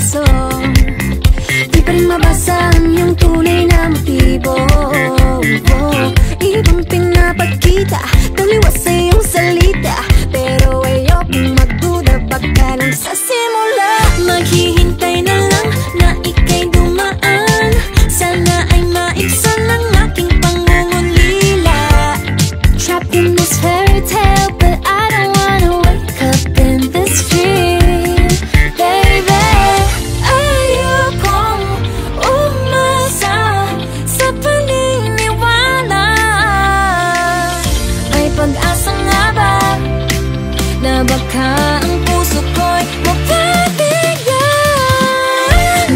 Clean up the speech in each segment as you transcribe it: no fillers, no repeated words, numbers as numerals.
puso. Di pa rin mabasa ang iyong tunay na motibo. Ibang pinapakita, taliwas sa iyong salita, pero ayokong magduda, baka lang sa simula. Maghihintay na lang na ika'y dumaan, sana ay maibsan ang aking pangungulila. Trapped in this fairy tale, but I don't wanna wake up in this dream, baby. Ayokong umasa sa paniniwala. May pag-asa nga ba na baka ang puso ko'y mapabigyan?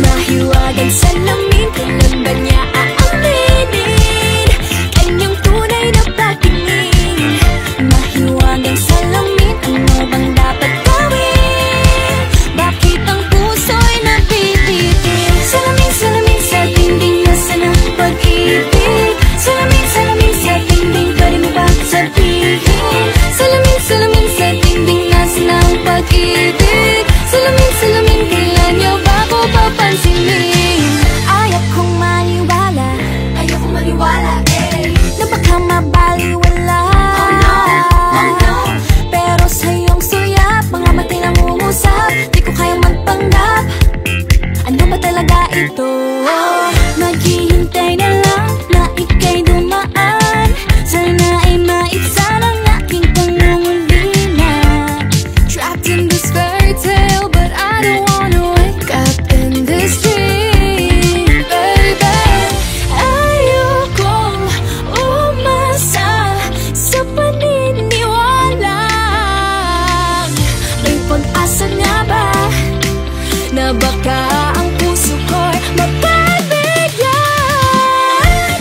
Mahiwagang salamin, kailan ba niya aaminin kanyang tunay na pagtingin? Mahiwagang salamin, ano bang dapat gawin? Bakit ang puso'y napipitin? Salamin, salamin sa dingding, nasaan ang pag-ibig? Salamin, salamin sa dingding, pwede mo ba sabihin? Salamin, salamin sa dingding, nasaan ang pag-ibig? Salamin, salamin, kailan niyo ba ako papansinin? Ayokong maniwala, eh, na baka mabaliwala. Oh no, pero sa iyong suyap, mga matay nangungusap, di ko kayang magpanggap. Ano ba talaga ito? Maghihintay na lang na ika'y dumaan, sana ay maibsan ang aking pangungulila. Trapped in this fairy tale, but I don't wanna wake up in this dream, baby. Ayokong umasa sa paniniwala. May pag-asa nga ba na baka ang puso ko'y mapabigyan?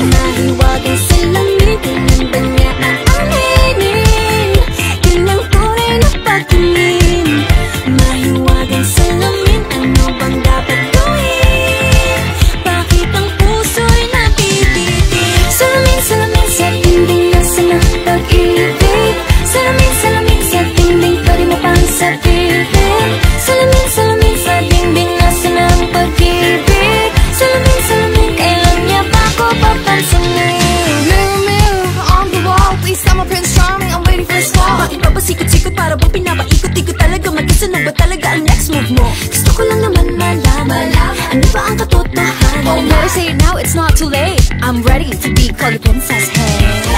Mahiwagang salamin, kailan ba niya aaminin kanyang tunay na pagtingin? Mahiwagang salamin, ano bang dapat gawin? Bakit ang puso'y napipitin? Salamin, salamin sa dingding, nasaan ang pag-ibig? Salamin, salamin sa dingding, pwede mo pang sabihin? Salamin, salamin sa dingding, nasaan ang pag-ibig? Salamin, salamin, kailan niya ba ako papansinin? Mirror, mirror on the wall, please tell my Prince Charming I'm waiting for this call. Bakit ba sikot-sikot, para bang pinapaikot-ikot talaga? Mag-isa na ba talaga ang next move mo? Gusto ko lang naman malaman, ano ba ang katotohanan? Oh, better say it now, it's not too late. I'm ready to be called a princess, hey.